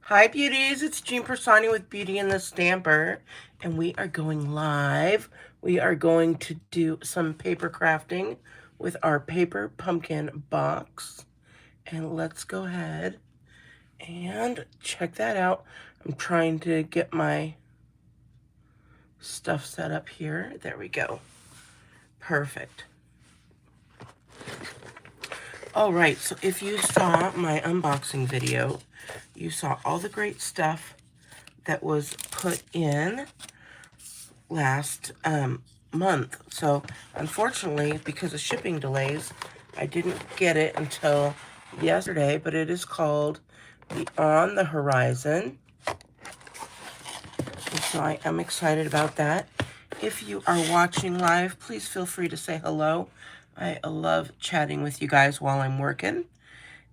Hi beauties, it's Jean Piersanti with Beauty and the Stamper, and we are going live. We are going to do some paper crafting with our paper pumpkin box. And let's go ahead and check that out. I'm trying to get my stuff set up here. There we go. Perfect. All right, so if you saw my unboxing video, you saw all the great stuff that was put in last month. So unfortunately, because of shipping delays, I didn't get it until yesterday, but it is called Beyond the Horizon. And so I am excited about that. If you are watching live, please feel free to say hello. I love chatting with you guys while I'm working.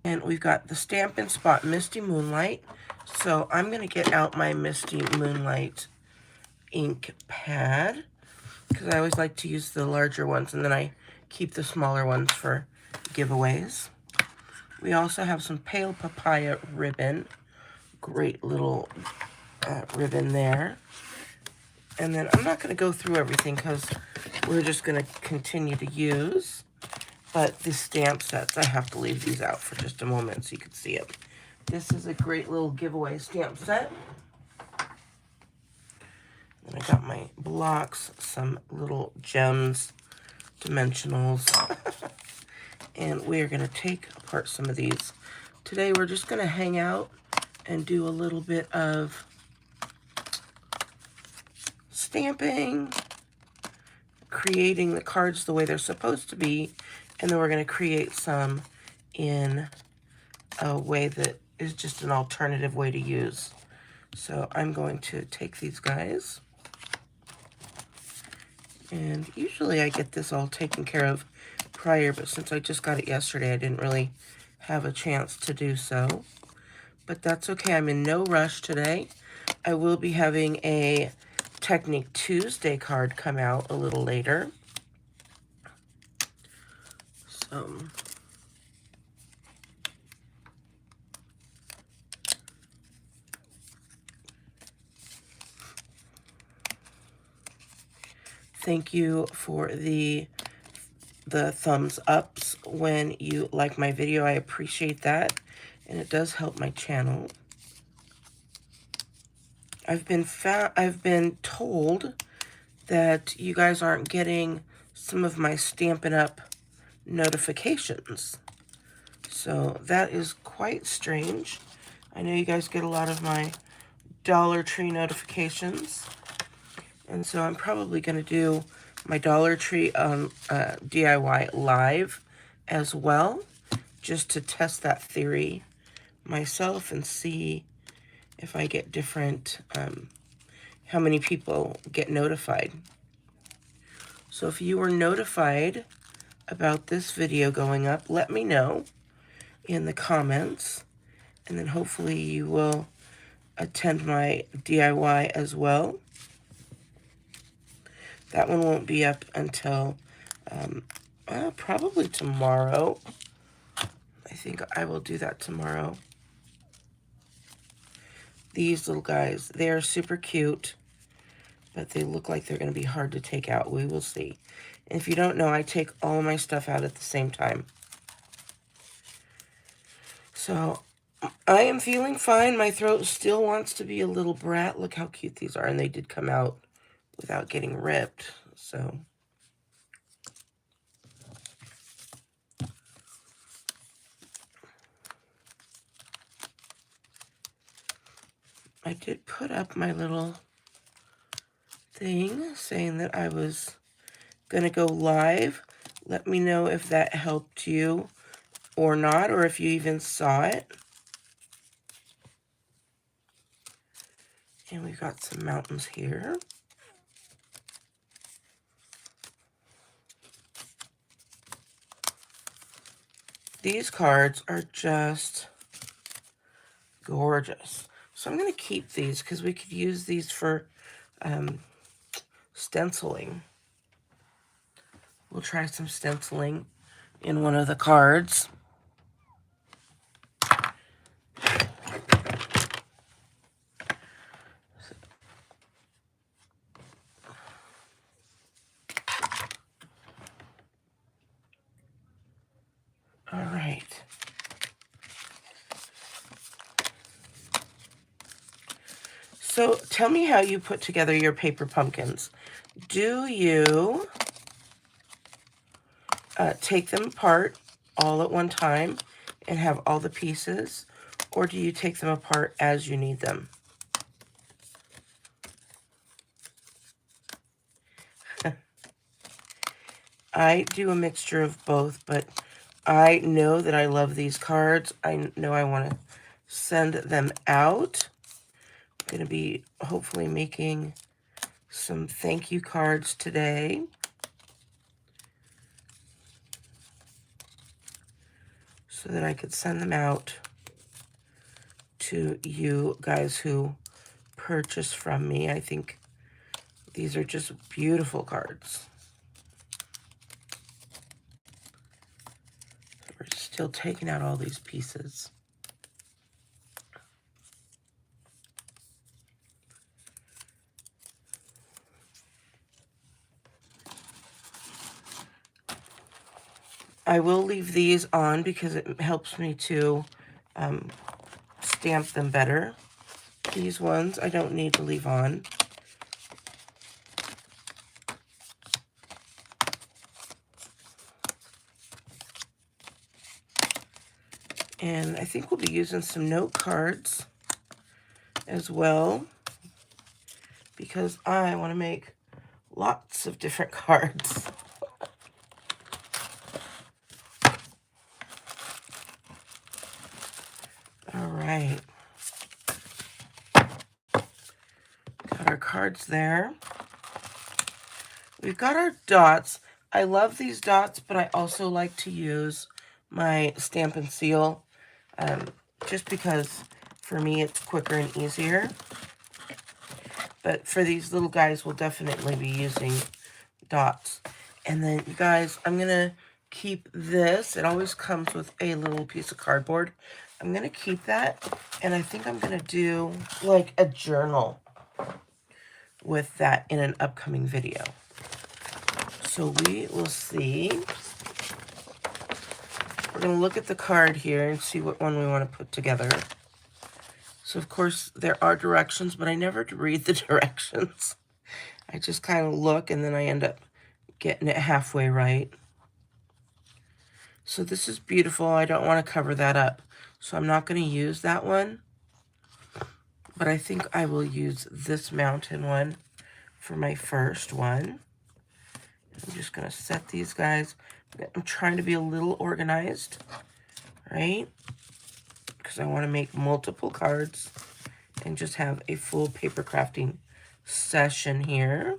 And we've got the Stampin' Spot Misty Moonlight. So I'm going to get out my Misty Moonlight ink pad, because I always like to use the larger ones, and then I keep the smaller ones for giveaways. We also have some Pale Papaya ribbon. Great little ribbon there. And then I'm not going to go through everything because we're just going to continue to use. But the stamp sets, I have to leave these out for just a moment so you can see it. This is a great little giveaway stamp set. And I got my blocks, some little gems, dimensionals. And we are going to take apart some of these. Today we're just going to hang out and do a little bit of stamping, creating the cards the way they're supposed to be, and then we're going to create some in a way that is just an alternative way to use. So I'm going to take these guys, and usually I get this all taken care of prior, but since I just got it yesterday, I didn't really have a chance to do so. But that's okay. I'm in no rush today. I will be having a Technique Tuesday card come out a little later. So thank you for the thumbs ups when you like my video. I appreciate that, and it does help my channel. I've been told that you guys aren't getting some of my Stampin' Up notifications. So that is quite strange. I know you guys get a lot of my Dollar Tree notifications. And so I'm probably going to do my Dollar Tree DIY live as well, just to test that theory myself and see if I get different, how many people get notified. So if you were notified about this video going up, let me know in the comments, and then hopefully you will attend my DIY as well. That one won't be up until probably tomorrow. I think I will do that tomorrow. These little guys, they are super cute, but they look like they're going to be hard to take out. We will see. And if you don't know, I take all my stuff out at the same time. So I am feeling fine. My throat still wants to be a little brat. Look how cute these are. And they did come out without getting ripped. So I did put up my little thing saying that I was going to go live. Let me know if that helped you or not, or if you even saw it. And we've got some mountains here. These cards are just gorgeous. So I'm going to keep these because we could use these for stenciling. We'll try some stenciling in one of the cards. So tell me how you put together your paper pumpkins. Do you take them apart all at one time and have all the pieces, or do you take them apart as you need them? I do a mixture of both, but I know that I love these cards. I know I want to send them out. I'm going to be hopefully making some thank you cards today. So that I could send them out to you guys who purchase from me. I think these are just beautiful cards. We're still taking out all these pieces. I will leave these on because it helps me to stamp them better. These ones I don't need to leave on. And I think we'll be using some note cards as well, because I want to make lots of different cards. All right. Got our cards there. We've got our dots. I love these dots, but I also like to use my stamp and seal, just because for me it's quicker and easier. But for these little guys, we'll definitely be using dots. And then, you guys, I'm going to keep this. It always comes with a little piece of cardboard. I'm going to keep that, and I think I'm going to do like a journal with that in an upcoming video. So we will see. We're going to look at the card here and see what one we want to put together. So, of course, there are directions, but I never read the directions. I just kind of look, and then I end up getting it halfway right. So this is beautiful. I don't want to cover that up, so I'm not going to use that one. But I think I will use this mountain one for my first one. I'm just going to set these guys. I'm trying to be a little organized, right? Because I want to make multiple cards and just have a full paper crafting session here.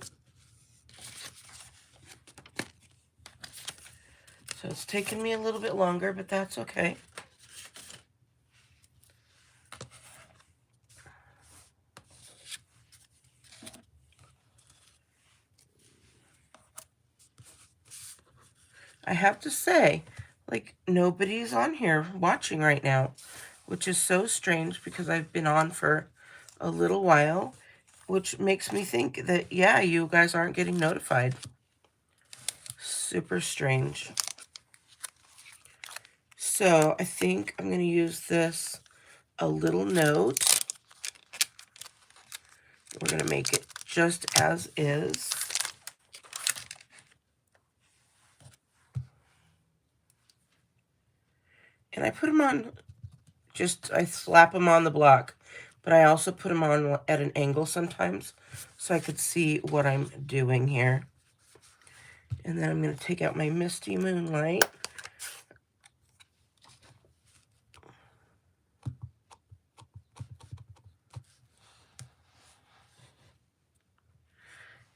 So it's taken me a little bit longer, but that's okay. I have to say, like, nobody's on here watching right now, which is so strange because I've been on for a little while, which makes me think that, yeah, you guys aren't getting notified. Super strange. So I think I'm going to use this, a little note. We're going to make it just as is. And I put them on, I slap them on the block, but I also put them on at an angle sometimes so I could see what I'm doing here. And then I'm going to take out my Misty Moonlight.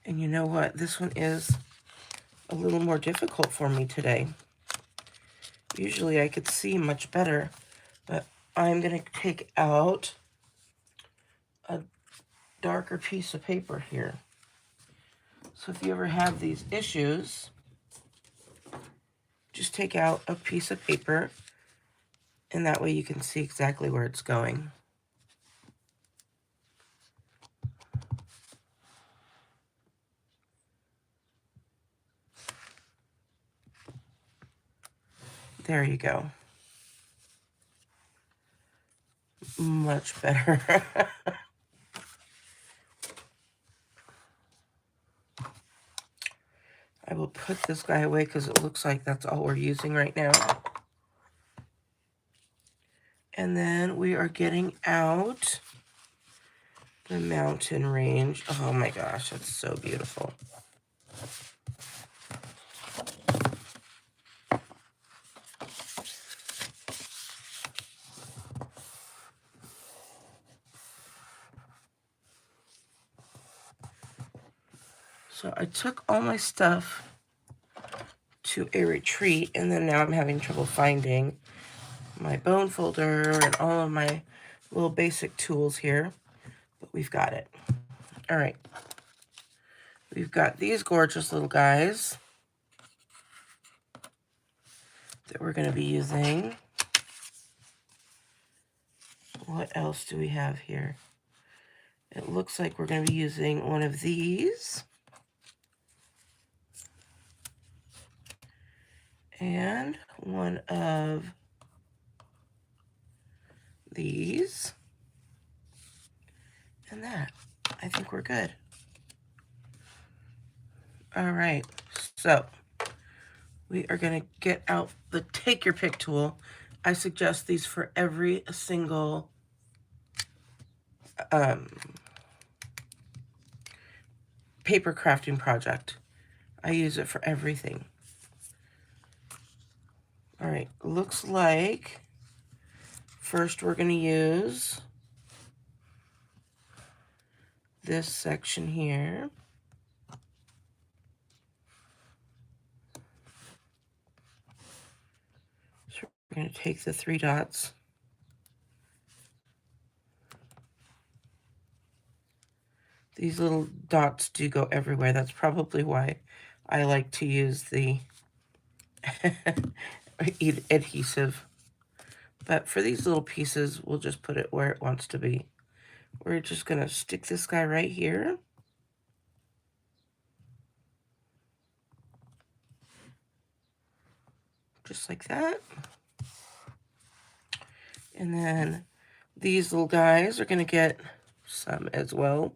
And you know what? This one is a little more difficult for me today. Usually I could see much better, but I'm going to take out a darker piece of paper here. So if you ever have these issues, just take out a piece of paper, and that way you can see exactly where it's going. There you go. Much better. I will put this guy away because it looks like that's all we're using right now. And then we are getting out the mountain range. Oh my gosh, that's so beautiful. So I took all my stuff to a retreat, and then now I'm having trouble finding my bone folder and all of my little basic tools here, but we've got it. All right. We've got these gorgeous little guys that we're going to be using. What else do we have here? It looks like we're going to be using one of these. And one of these. And that. I think we're good. All right. So we are going to get out the take your pick tool. I suggest these for every single paper crafting project. I use it for everything. All right, looks like first we're going to use this section here. So we're going to take the 3 dots. These little dots do go everywhere. That's probably why I like to use the adhesive. But for these little pieces, we'll just put it where it wants to be. We're just going to stick this guy right here. Just like that. And then these little guys are going to get some as well.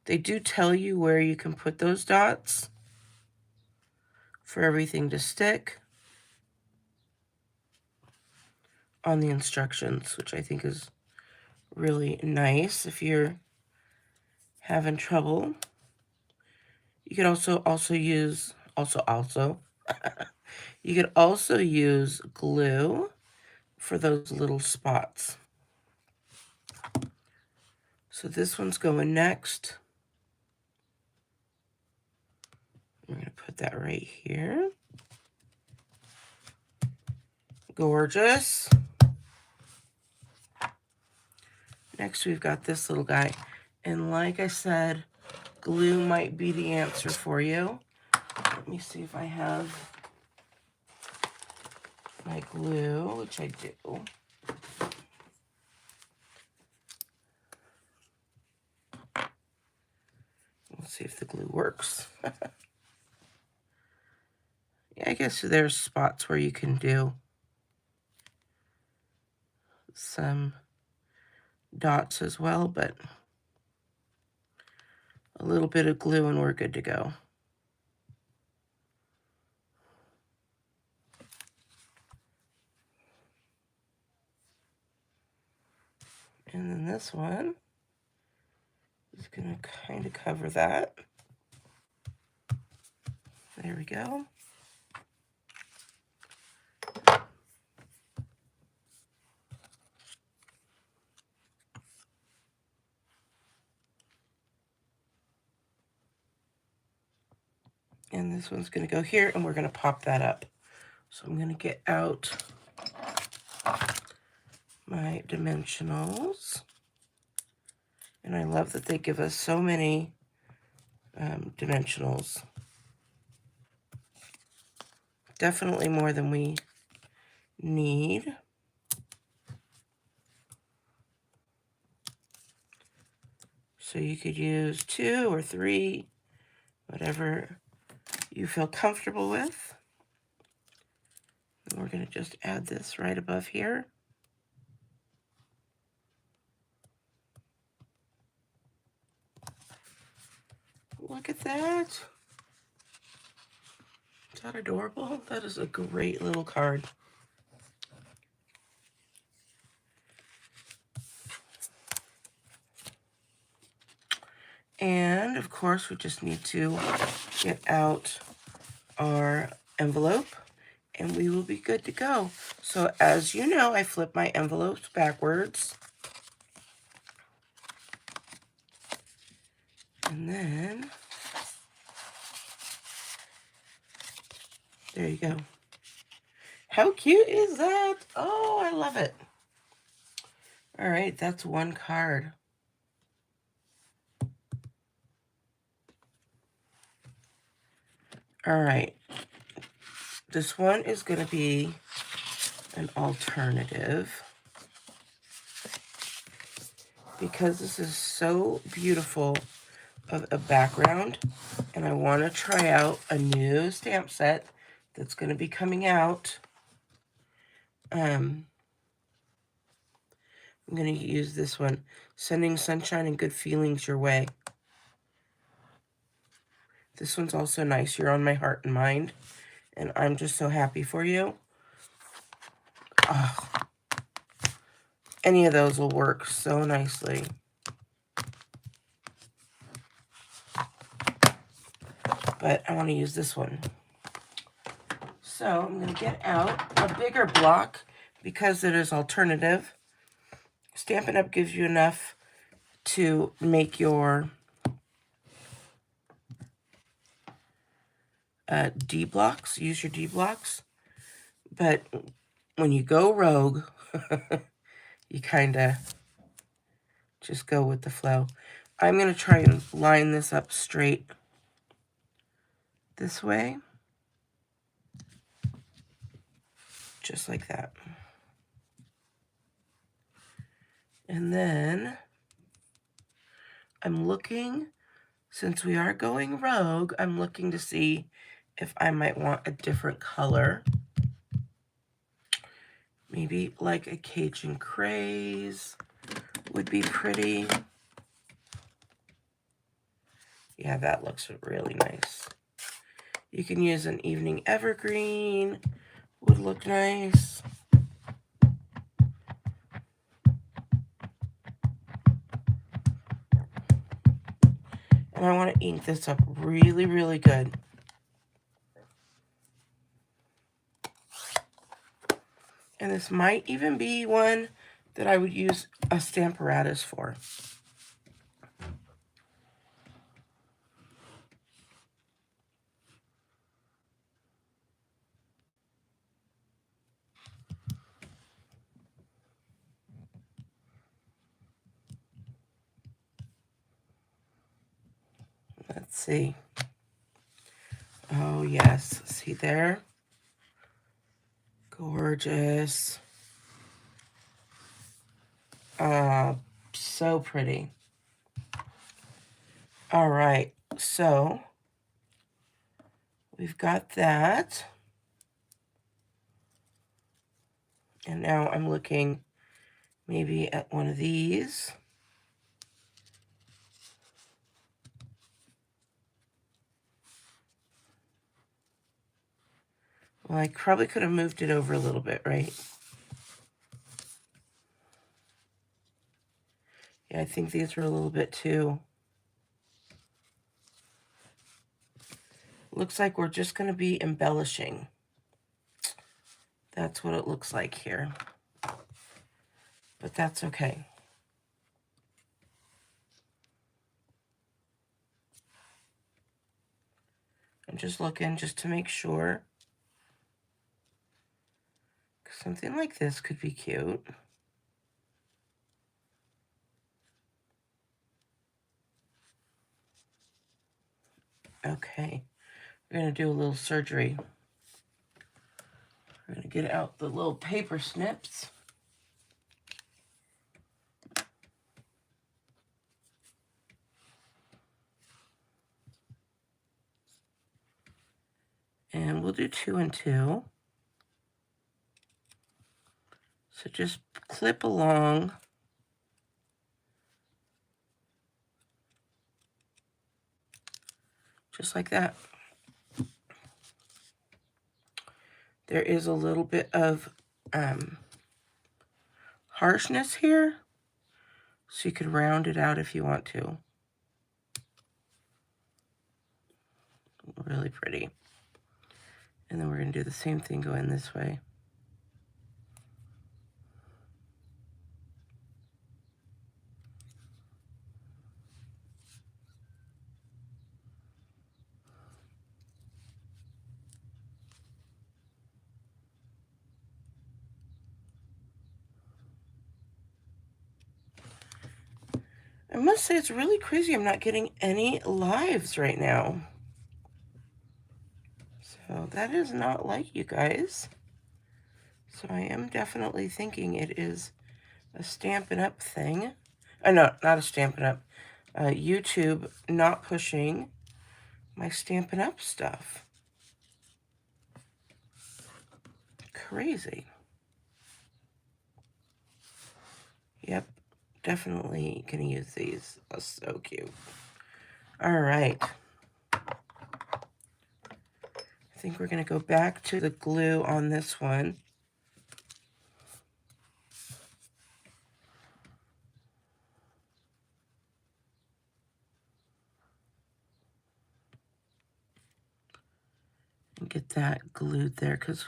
They do tell you where you can put those dots for everything to stick on the instructions, which I think is really nice if you're having trouble. You could also use you could also use glue for those little spots. So this one's going next. I'm going to put that right here. Gorgeous. Next, we've got this little guy. And like I said, glue might be the answer for you. Let me see if I have my glue, which I do. Let's see if the glue works. Yeah, I guess there's spots where you can do some dots as well, but a little bit of glue and we're good to go. And then this one is going to kind of cover that. There we go. And this one's going to go here, and we're going to pop that up. So I'm going to get out my dimensionals. And I love that they give us so many dimensionals. Definitely more than we need. So you could use 2 or 3, whatever you feel comfortable with. And we're going to just add this right above here. Look at that. Is that adorable? That is a great little card. And of course, we just need to get out our envelope and we will be good to go. So as you know, I flip my envelopes backwards. And then, there you go. How cute is that? Oh, I love it. All right, that's one card. All right. This one is going to be an alternative because this is so beautiful of a background, and I want to try out a new stamp set that's going to be coming out. I'm going to use this one, Sending Sunshine and Good Feelings Your Way. This one's also nice. You're on my heart and mind, and I'm just so happy for you. Oh, any of those will work so nicely. But I want to use this one. So I'm going to get out a bigger block because it is alternative. Stampin' Up! Gives you enough to make your D blocks, use your D blocks. But when you go rogue, you kind of just go with the flow. I'm going to try and line this up straight this way. Just like that. And then I'm looking, since we are going rogue, I'm looking to see if I might want a different color. Maybe like a Cajun Craze would be pretty. Yeah, that looks really nice. You can use an Evening Evergreen, would look nice. And I want to ink this up really, really good. And this might even be one that I would use a Stamparatus for. Let's see. Oh, yes. See there? Gorgeous. So pretty. All right. So we've got that. And now I'm looking maybe at one of these. Well, I probably could have moved it over a little bit, right? Yeah, I think these are a little bit too. Looks like we're just going to be embellishing. That's what it looks like here. But that's okay. I'm just looking just to make sure. Something like this could be cute. Okay, we're going to do a little surgery. We're going to get out the little paper snips. And we'll do 2 and 2. So just clip along. just like that. There is a little bit of harshness here, so you could round it out if you want to. Really pretty. And then we're going to do the same thing going this way. I must say it's really crazy I'm not getting any lives right now. So that is not like you guys. So I am definitely thinking it is a Stampin' Up thing. No, not a Stampin' Up. YouTube not pushing my Stampin' Up stuff. Crazy. Yep, definitely gonna use these. That's so cute. All right. I think we're gonna go back to the glue on this one. And get that glued there, because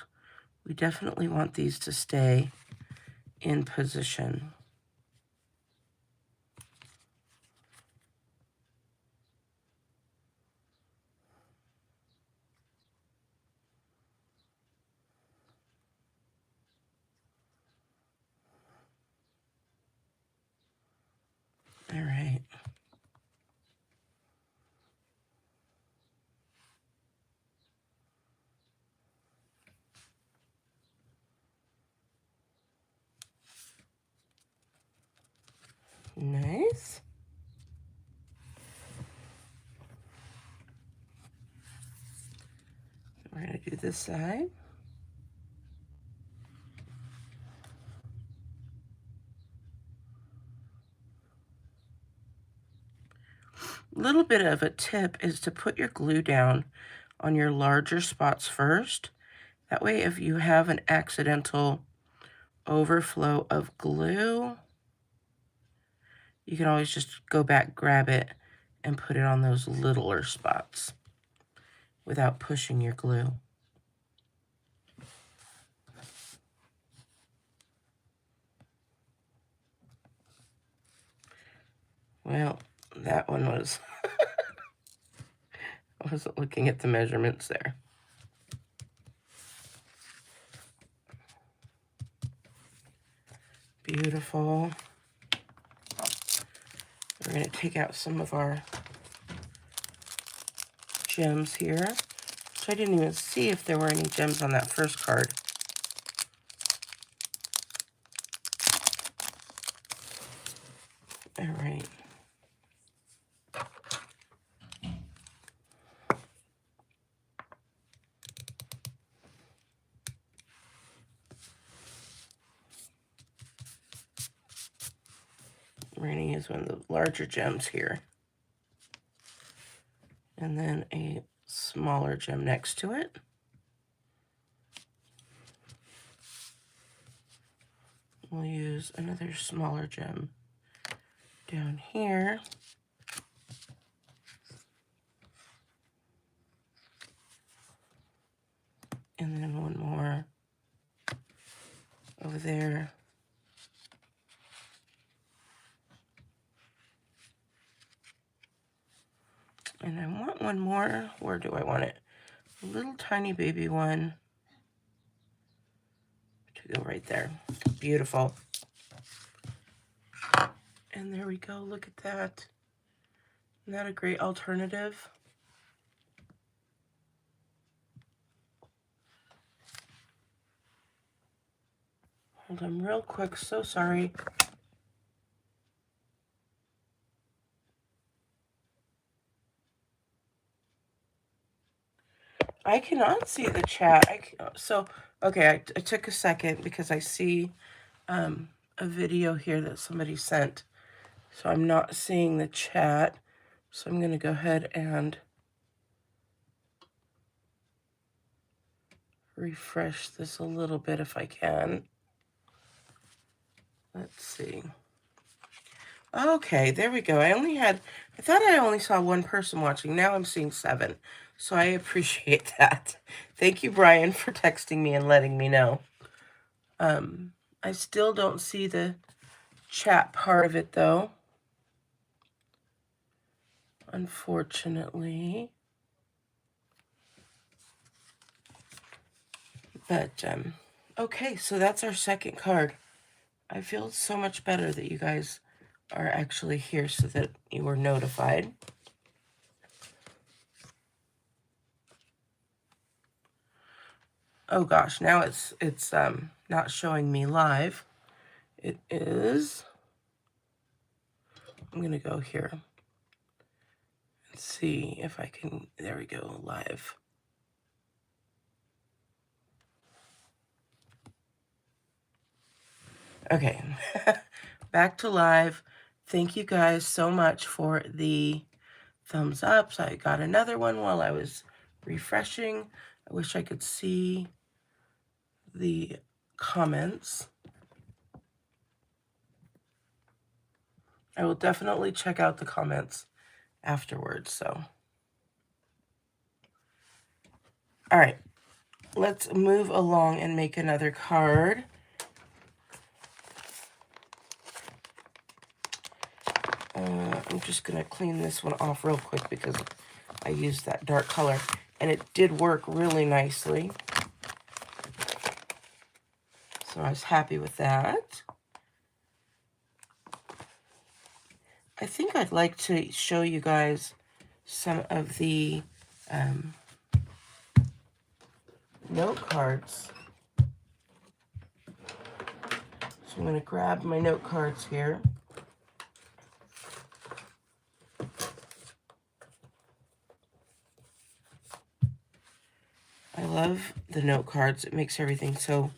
we definitely want these to stay in position. All right. Nice. We're going to do this side. A little bit of a tip is to put your glue down on your larger spots first. That way, if you have an accidental overflow of glue, you can always just go back, grab it, and put it on those littler spots without pushing your glue. Well, that one was, I wasn't looking at the measurements there. Beautiful. We're going to take out some of our gems here. So I didn't even see if there were any gems on that first card. All right. We're going to use one of the larger gems here. And then a smaller gem next to it. We'll use another smaller gem down here. And then one more over there. And I want one more. Where do I want it? A little tiny baby one to go right there. Beautiful. And there we go. Look at that. Isn't that a great alternative? Hold on real quick. So sorry. I cannot see the chat. Okay, I took a second because I see a video here that somebody sent. So I'm not seeing the chat. So I'm going to go ahead and refresh this a little bit if I can. Let's see. Okay, there we go. I thought I only saw one person watching. Now I'm seeing 7. So I appreciate that. Thank you, Brian, for texting me and letting me know. I still don't see the chat part of it, though. Unfortunately. But, okay, so that's our second card. I feel so much better that you guys are actually here so that you were notified. Oh gosh, now it's not showing me live. It is. I'm gonna go here and see if I can. There we go, live. Okay, back to live. Thank you guys so much for the thumbs ups. I got another one while I was refreshing. I wish I could see the comments. I will definitely check out the comments afterwards, so. All right, let's move along and make another card. I'm just going to clean this one off real quick because I used that dark color, and it did work really nicely. So I was happy with that. I think I'd like to show you guys some of the note cards. So I'm going to grab my note cards here. I love the note cards. It makes everything so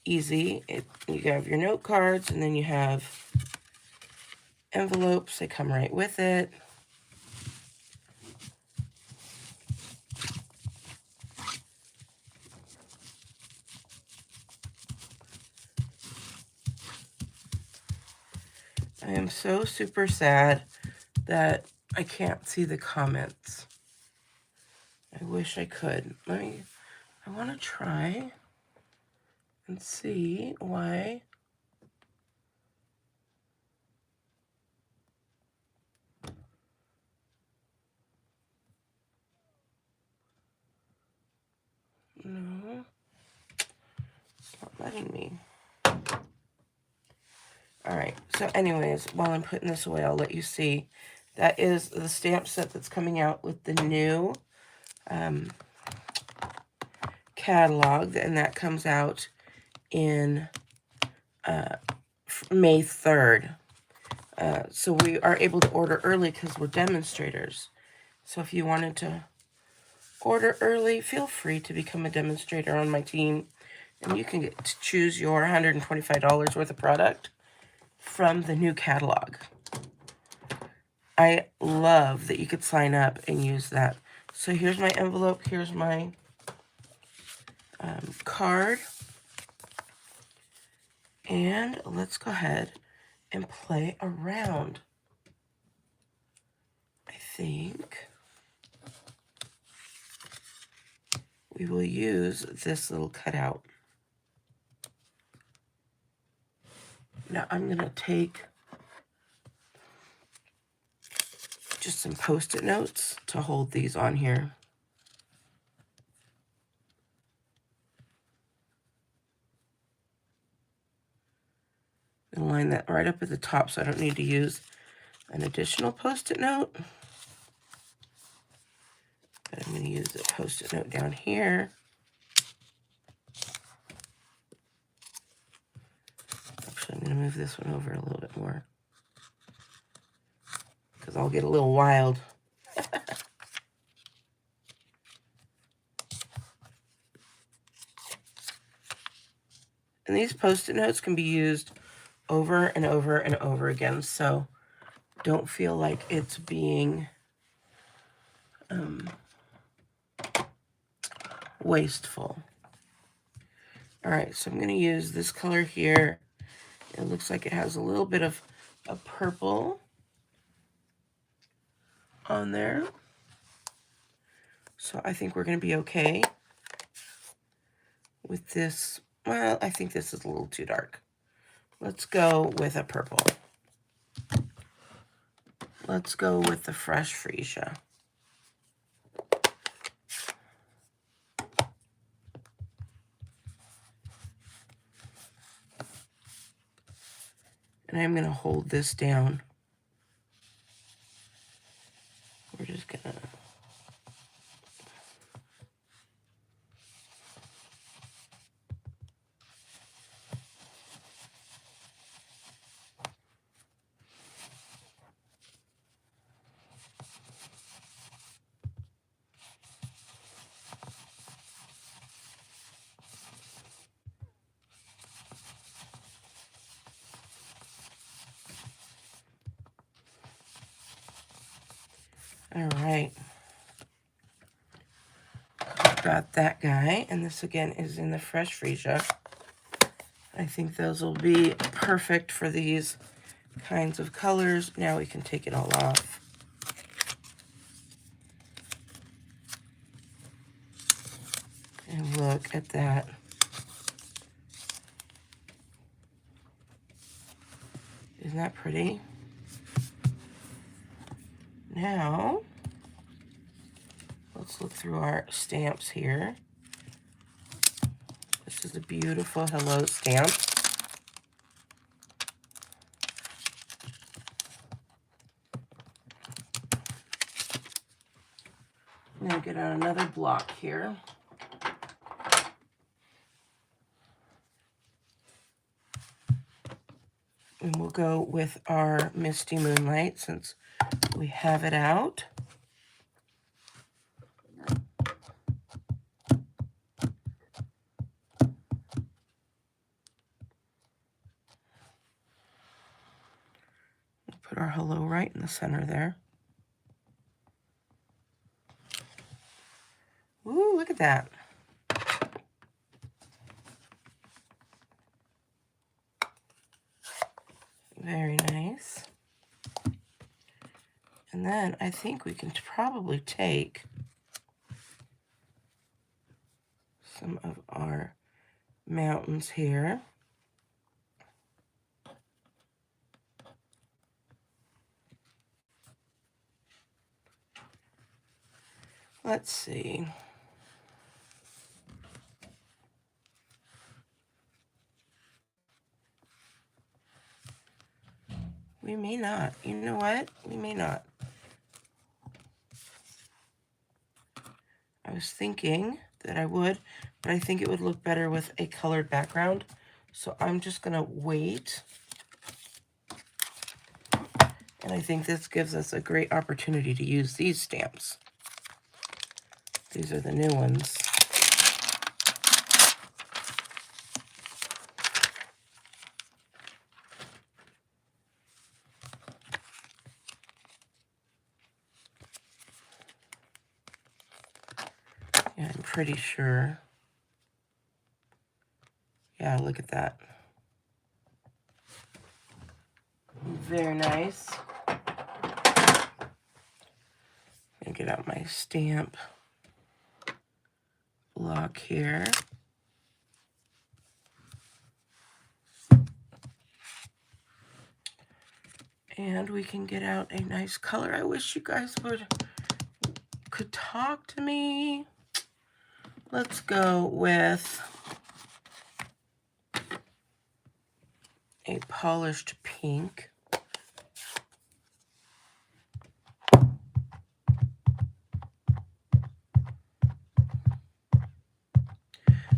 easy. You have your note cards, and then you have envelopes. They come right with it. I am so super sad that I can't see the comments. I wish I could. I want to try and see why. No, it's not letting me. All right, so anyways, while I'm putting this away, I'll let you see. That is the stamp set that's coming out with the new catalog, and that comes out in May 3rd. So we are able to order early because we're demonstrators. So if you wanted to order early, feel free to become a demonstrator on my team, and you can get to choose your $125 worth of product from the new catalog. I love that you could sign up and use that. So here's my envelope. Here's my card. And let's go ahead and play around. I think we will use this little cutout. Now I'm going to take just some Post-it notes to hold these on here. And line that right up at the top so I don't need to use an additional Post-it note. But I'm going to use a Post-it note down here. Actually, I'm going to move this one over a little bit more, because I'll get a little wild. And these Post-it notes can be used over and over and over again, so don't feel like it's being wasteful. All right, so I'm going to use this color here. It looks like it has a little bit of a purple on there. So I think we're going to be okay with this. Well, I think this is a little too dark. Let's go with a purple. Let's go with the Fresh Freesia. And I'm going to hold this down. We're just going to... All right. Got that guy. And this again is in the Fresh Freesia. I think those will be perfect for these kinds of colors. Now we can take it all off. And look at that. Isn't that pretty? Now, let's look through our stamps here. This is a beautiful hello stamp. I'm going to get out another block here. And we'll go with our Misty Moonlight since we have it out. We'll put our hello right in the center there. Ooh, look at that. Very nice. And then I think we can probably take some of our mountains here. Let's see. We may not. You know what? We may not. I was thinking that I would, but I think it would look better with a colored background. So I'm just going to wait. And I think this gives us a great opportunity to use these stamps. These are the new ones. Yeah, I'm pretty sure. Yeah, look at that. Very nice. I'm going to get out my stamp block here. And we can get out a nice color. I wish you guys could talk to me. Let's go with a polished pink.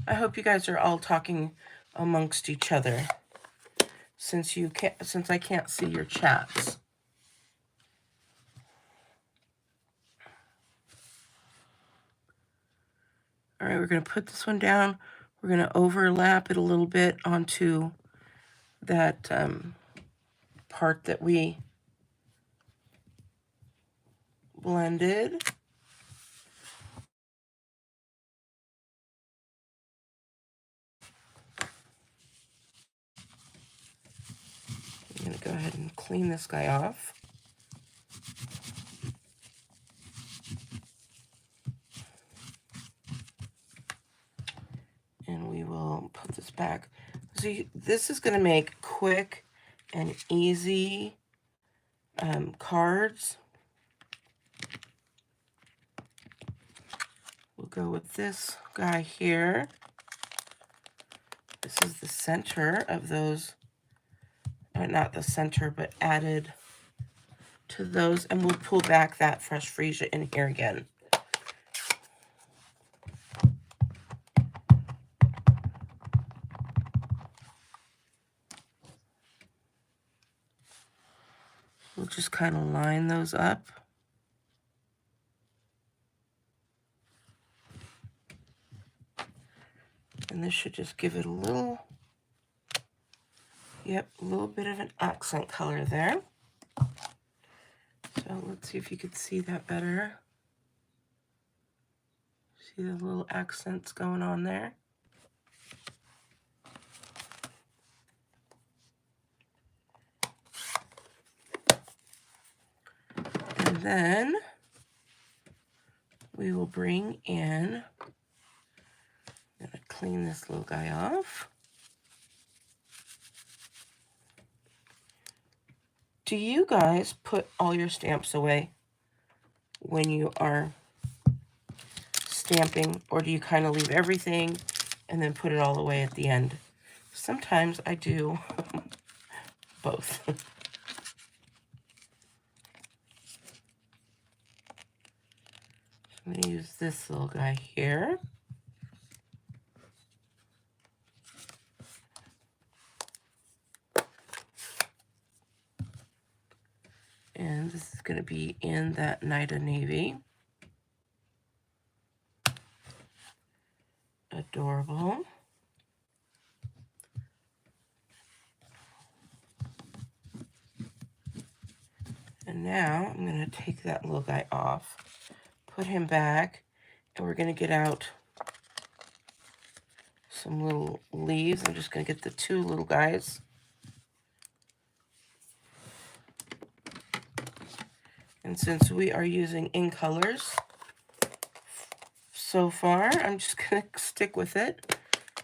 I hope you guys are all talking amongst each other since I can't see your chats. All right, we're going to put this one down. We're going to overlap it a little bit onto that part that we blended. going to go ahead and clean this guy off. And we will put this back. So this is going to make quick and easy cards. We'll go with this guy here. This is the center of those, not the center, but added to those. And we'll pull back that fresh freesia in here again. We'll just kind of line those up. And this should just give it a little, yep, a little bit of an accent color there. So let's see if you could see that better. See the little accents going on there? And then we will bring in, I'm going to clean this little guy off. Do you guys put all your stamps away when you are stamping, or do you kind of leave everything and then put it all away at the end? Sometimes I do both. I'm going to use this little guy here. And this is going to be in that Night of Navy. Adorable. And now I'm going to take that little guy off, put him back, and we're going to get out some little leaves. I'm just going to get the two little guys. And since we are using in colors so far, I'm just going to stick with it,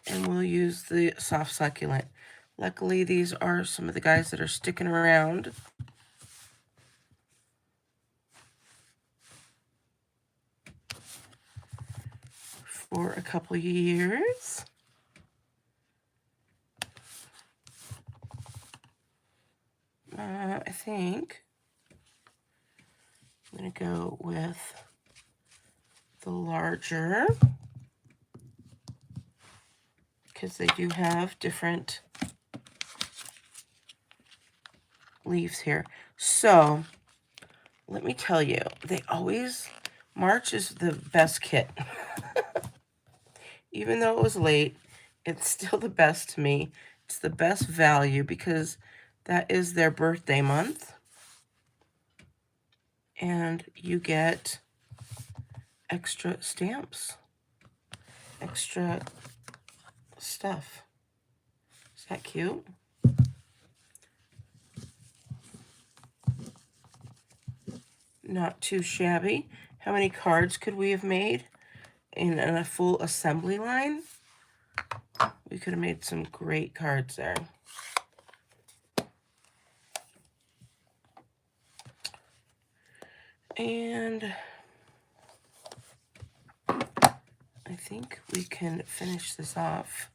and we'll use the soft succulent. Luckily, these are some of the guys that are sticking around. For a couple years. I think I'm going to go with the larger, because they do have different leaves here. So let me tell you, March is the best kit. Even though it was late, it's still the best to me. It's the best value because that is their birthday month. And you get extra stamps, extra stuff. Is that cute? Not too shabby. How many cards could we have made in a full assembly line? We could have made some great cards there. And I think we can finish this off.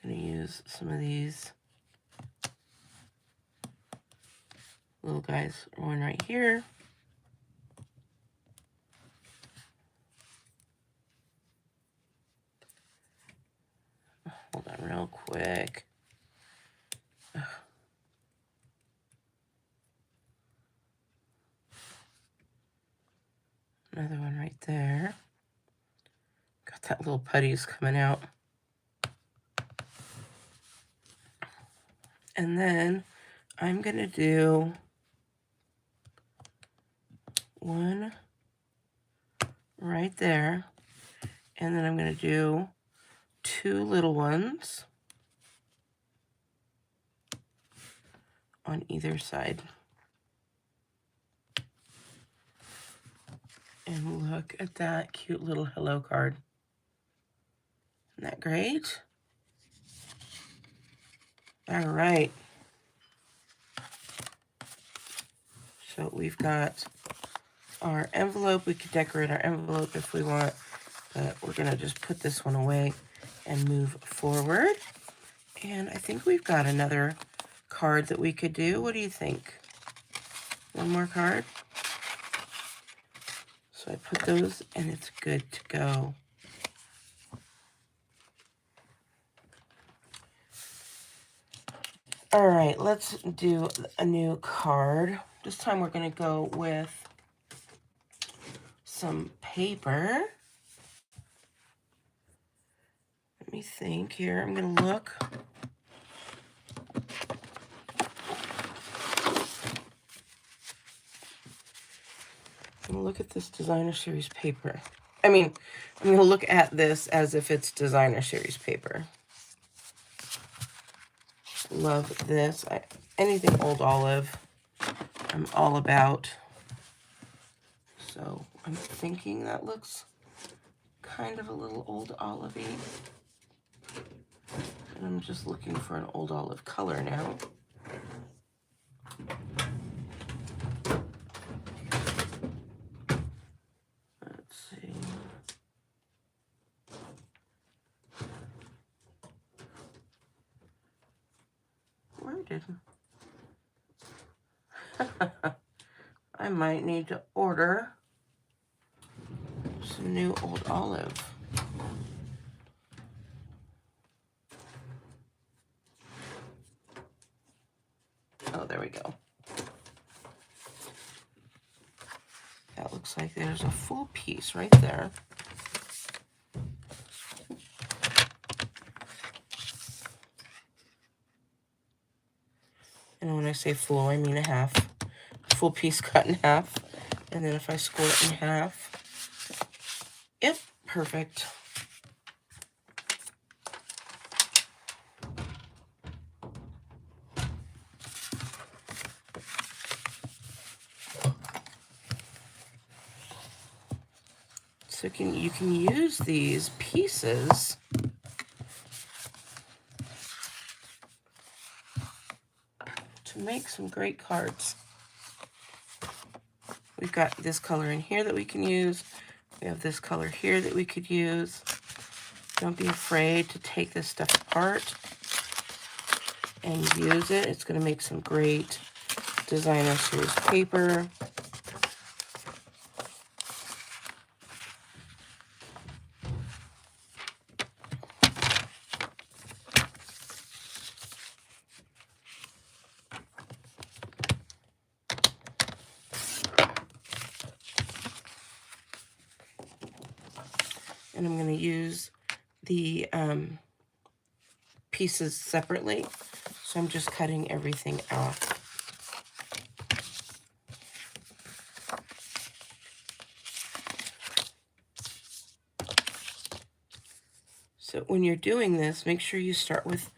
I'm going to use some of these little guys. One right here. Hold on real quick. Another one right there. Got that little putties coming out. And then I'm going to do one right there. And then I'm going to do two little ones. on either side. And look at that cute little hello card. Isn't that great? All right. So we've got our envelope. We could decorate our envelope if we want, but we're gonna just put this one away and move forward. And I think we've got another card that we could do. What do you think? One more card? So I put those and it's good to go. All right, let's do a new card. This time we're gonna go with some paper. Let me think here. I'm gonna look. I'm gonna look at this designer series paper. I'm gonna look at this as if it's designer series paper. Love this. Anything old olive, I'm all about. So I'm thinking that looks kind of a little old olivey. And I'm just looking for an old olive color now. Let's see. Where did I might need to order some new old olive. Oh, there we go. That looks like there's a full piece right there. And when I say full, I mean a half. Full piece cut in half. And then if I score it in half, yep, perfect. So you can use these pieces to make some great cards. We've got this color in here that we can use. We have this color here that we could use. Don't be afraid to take this stuff apart and use it. It's going to make some great designer series paper. And I'm going to use the pieces separately. So I'm just cutting everything off. So when you're doing this, make sure you start with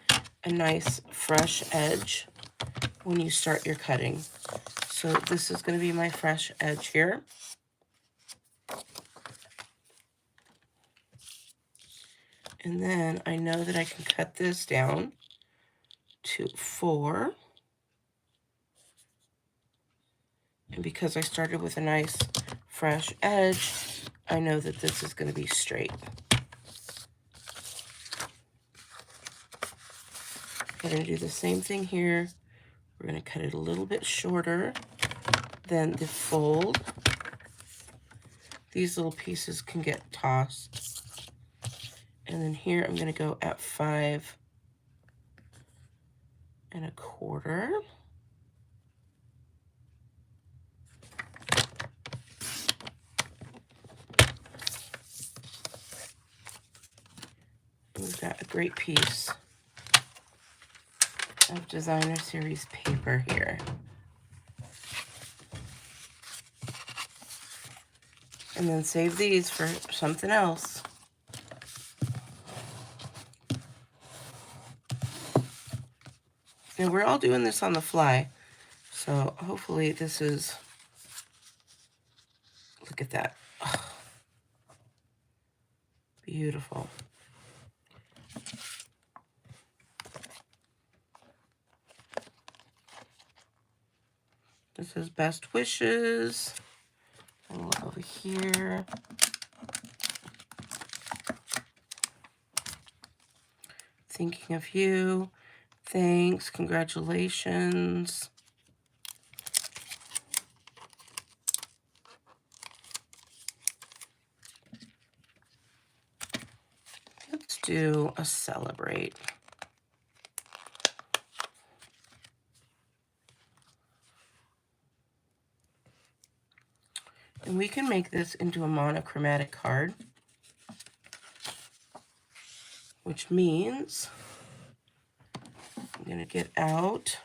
a nice fresh edge when you start your cutting. So this is going to be my fresh edge here. And then I know that I can cut this down to 4. And because I started with a nice fresh edge, I know that this is going to be straight. We're going to do the same thing here. We're going to cut it a little bit shorter than the fold. These little pieces can get tossed. And then here I'm going to go at 5 1/4. We've got a great piece of designer series paper here. And then save these for something else. And we're all doing this on the fly. So hopefully this is, look at that. Oh, beautiful. This is best wishes. And look over here. Thinking of you. Thanks. Congratulations. Let's do a celebrate. And we can make this into a monochromatic card, which means I'm going to get out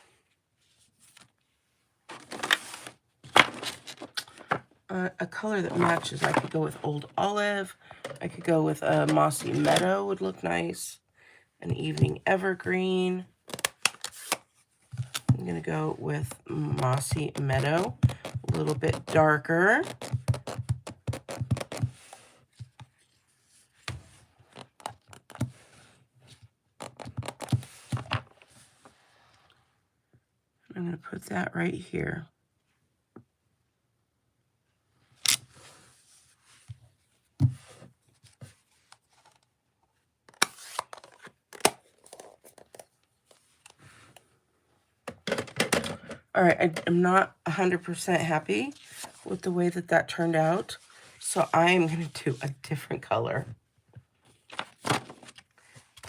a color that matches. I could go with Old Olive. I could go with a Mossy Meadow, would look nice. An Evening Evergreen. I'm going to go with Mossy Meadow, a little bit darker. I'm going to put that right here. All right, I'm not 100% happy with the way that that turned out, so I am going to do a different color.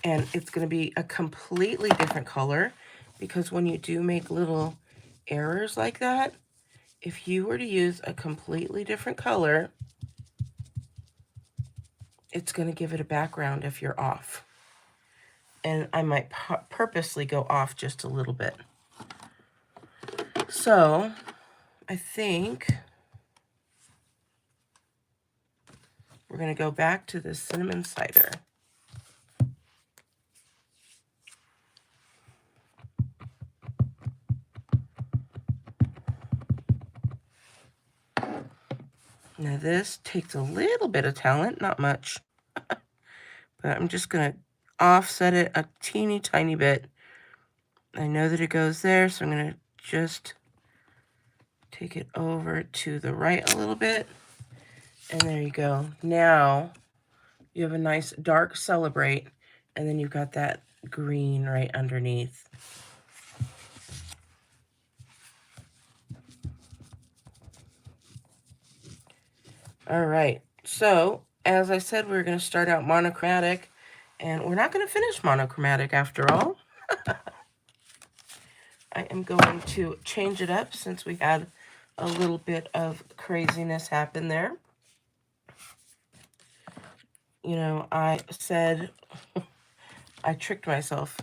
And it's going to be a completely different color, because when you do make little errors like that, if you were to use a completely different color, it's going to give it a background if you're off. And I might purposely go off just a little bit. So I think we're going to go back to the cinnamon cider. Now this takes a little bit of talent, not much, but I'm just going to offset it a teeny tiny bit. I know that it goes there, so I'm going to just take it over to the right a little bit. And there you go. Now you have a nice dark celebrate, and then you've got that green right underneath. All right, so as I said, we're going to start out monochromatic, and we're not going to finish monochromatic after all. I am going to change it up since we had a little bit of craziness happen there. You know, I said, I tricked myself.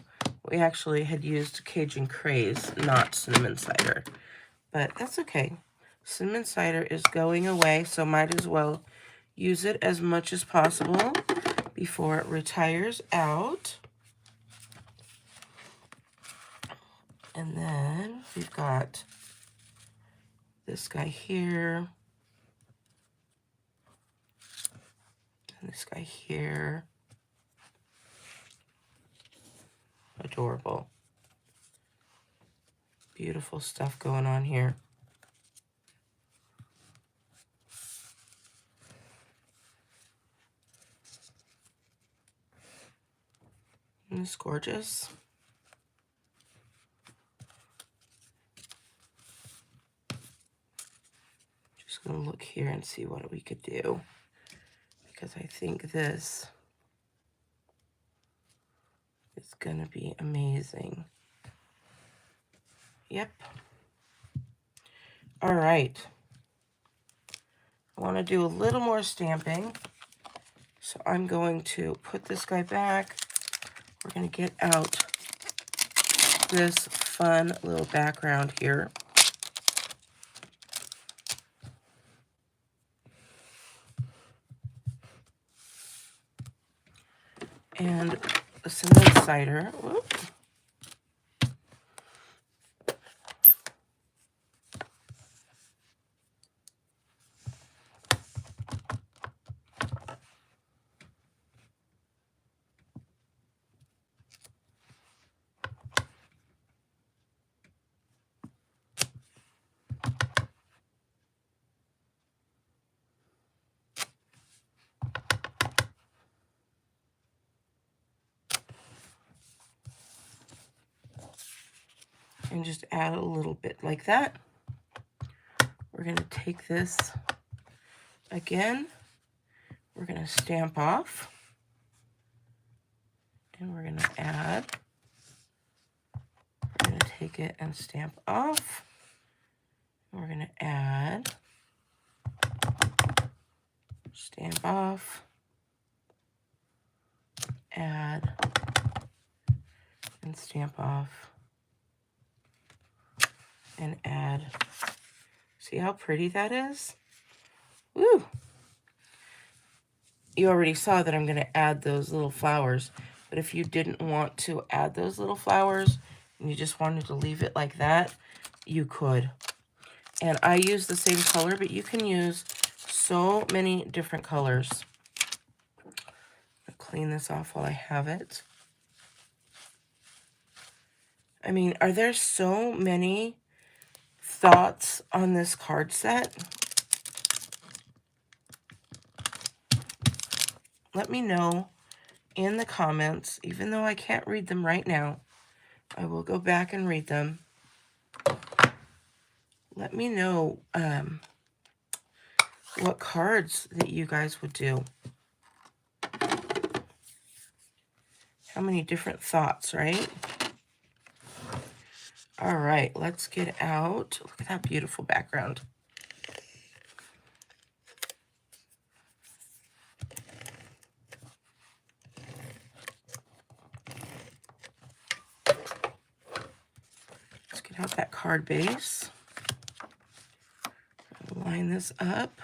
We actually had used Cajun Craze, not cinnamon cider, but that's okay. Cinnamon cider is going away, so might as well use it as much as possible before it retires out. And then we've got this guy here. And this guy here. Adorable. Beautiful stuff going on here. Isn't this gorgeous? Just going to look here and see what we could do, because I think this is going to be amazing. Yep. All right. I want to do a little more stamping, so I'm going to put this guy back. We're going to get out this fun little background here. And the cinnamon cider. Whoop. and just add a little bit like that. We're going to take this again. We're going to stamp off. And we're going to add. We're going to take it and stamp off. And we're going to add. Stamp off. Add. And stamp off. And add. See how pretty that is? Woo! You already saw that I'm going to add those little flowers. But if you didn't want to add those little flowers and you just wanted to leave it like that, you could. And I use the same color, but you can use so many different colors. I'll clean this off while I have it. I mean, are there so many thoughts on this card set? Let me know in the comments, even though I can't read them right now. I will go back and read them. Let me know what cards that you guys would do. How many different thoughts, right? All right, let's get out. Look at that beautiful background. Let's get out that card base. Line this up.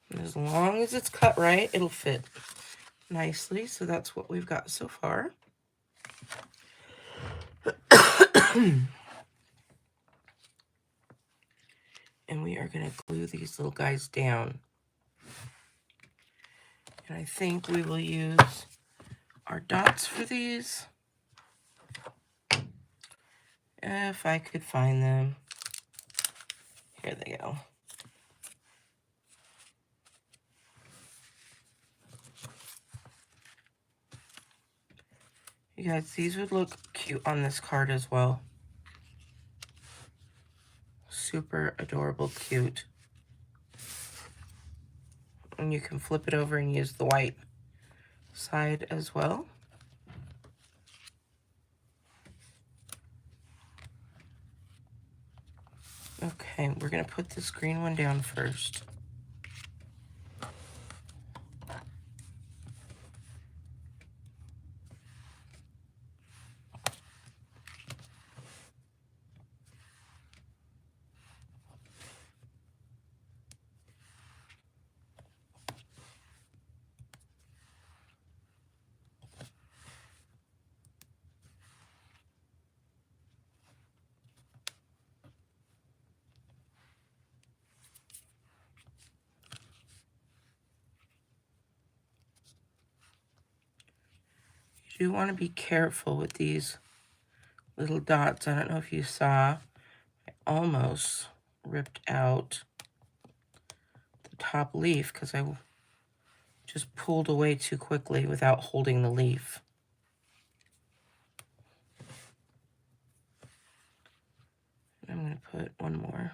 And as long as it's cut right, it'll fit nicely. So that's what we've got so far. And we are going to glue these little guys down. And I think we will use our dots for these. If I could find them. Here they go. You guys, these would look cute on this card as well. Super adorable, cute. And you can flip it over and use the white side as well. Okay, we're going to put this green one down first. You do want to be careful with these little dots. I don't know if you saw, I almost ripped out the top leaf because I just pulled away too quickly without holding the leaf. And I'm going to put one more.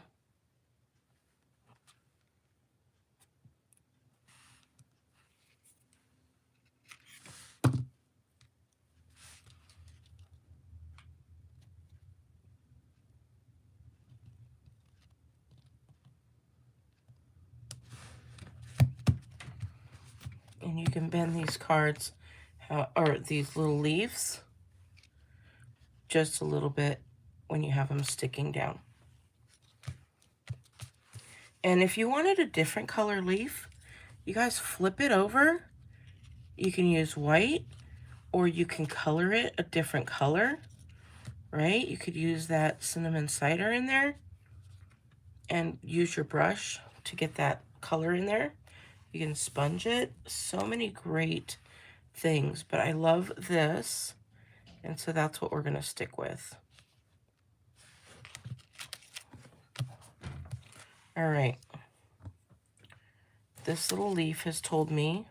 And you can bend these cards, or these little leaves, just a little bit when you have them sticking down. And if you wanted a different color leaf, you guys flip it over. You can use white, or you can color it a different color, right? You could use that cinnamon cider in there and use your brush to get that color in there. You can sponge it. So many great things, but I love this, and so that's what we're going to stick with. All right. This little leaf has told me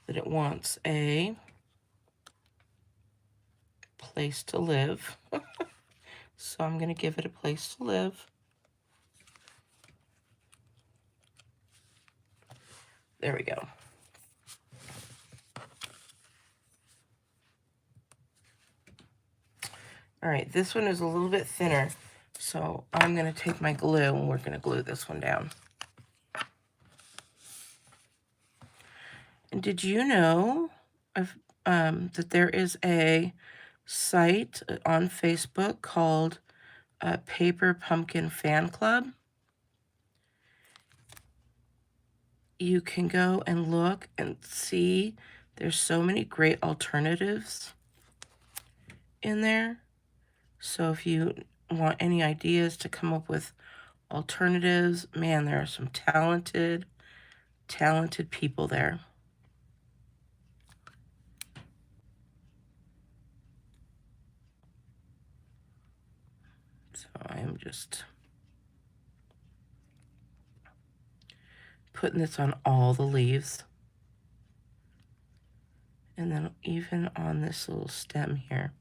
that it wants a place to live. So I'm going to give it a place to live. There we go. All right, this one is a little bit thinner, so I'm going to take my glue and we're going to glue this one down. And did you know that there is a site on Facebook called Paper Pumpkin Fan Club? You can go and look and see there's so many great alternatives in there. So if you want any ideas to come up with alternatives, man, there are some talented people there. So I am just putting this on all the leaves. And then even on this little stem here.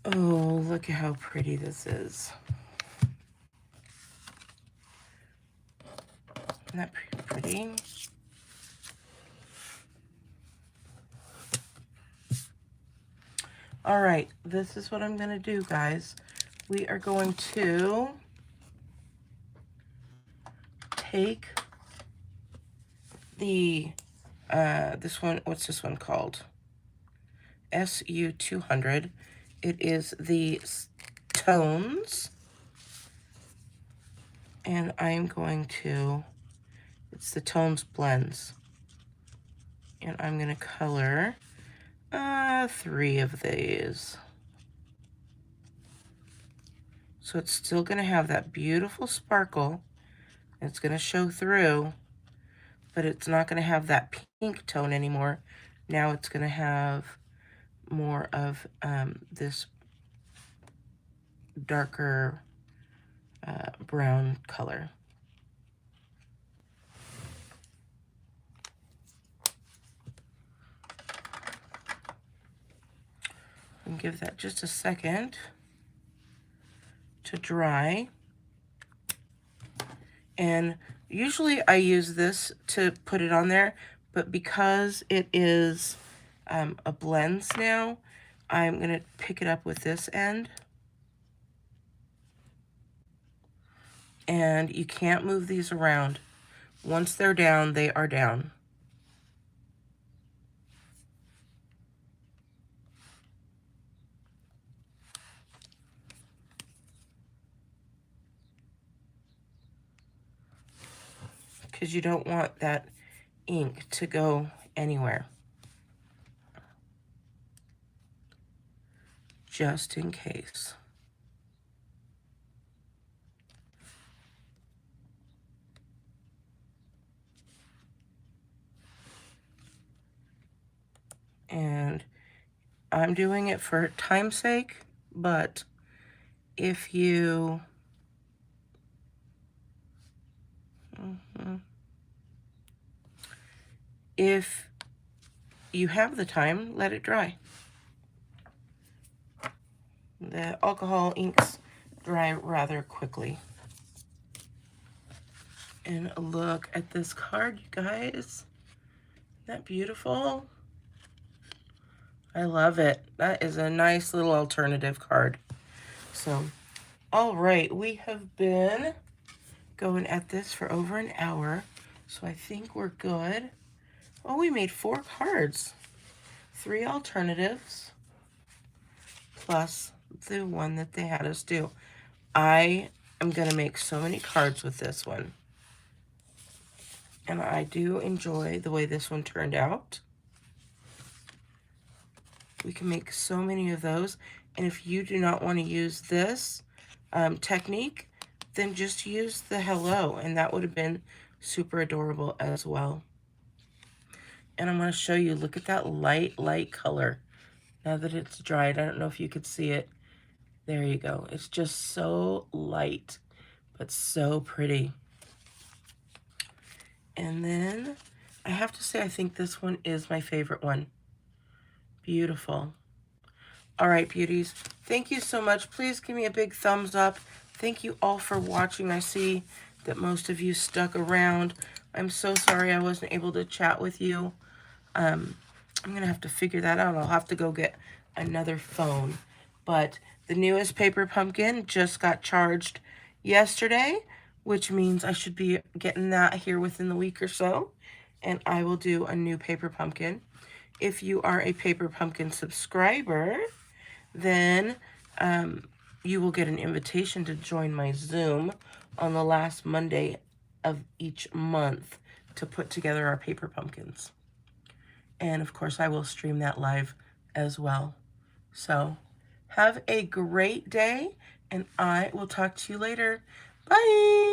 Oh, look at how pretty this is. Isn't that pretty? All right, this is what I'm going to do, guys. We are going to take the, this one, what's this one called? SU200. It is the tones. And I'm going to, it's the tones blends. And I'm going to color 3 of these. So it's still going to have that beautiful sparkle. It's going to show through, but it's not going to have that pink tone anymore. Now it's going to have more of this darker brown color. And give that just a second to dry. And usually I use this to put it on there, but because it is a blends now, I'm going to pick it up with this end. And you can't move these around. Once they're down, they are down. Because you don't want that ink to go anywhere. Just in case. And I'm doing it for time's sake, but if you if you have the time, let it dry. The alcohol inks dry rather quickly. And look at this card, you guys. Isn't that beautiful? I love it. That is a nice little alternative card. So, all right, we have been going at this for over an hour, so I think we're good. Oh, we made 4 cards. 3 alternatives, plus the one that they had us do. I am going to make so many cards with this one. And I do enjoy the way this one turned out. We can make so many of those. And if you do not want to use this technique, then just use the hello. And that would have been super adorable as well. And I'm going to show you, look at that light color. now that it's dried. I don't know if you could see it. There you go. It's just so light, but so pretty. And then I have to say, I think this one is my favorite one. Beautiful. All right, beauties. Thank you so much. Please give me a big thumbs up. Thank you all for watching. I see that most of you stuck around. I'm so sorry I wasn't able to chat with you. I'm going to have to figure that out. I'll have to go get another phone. But the newest paper pumpkin just got charged yesterday, which means I should be getting that here within the week or so. And I will do a new paper pumpkin. If you are a paper pumpkin subscriber, then you will get an invitation to join my Zoom on the last Monday of each month to put together our paper pumpkins. And of course, I will stream that live as well. So have a great day, and I will talk to you later. Bye.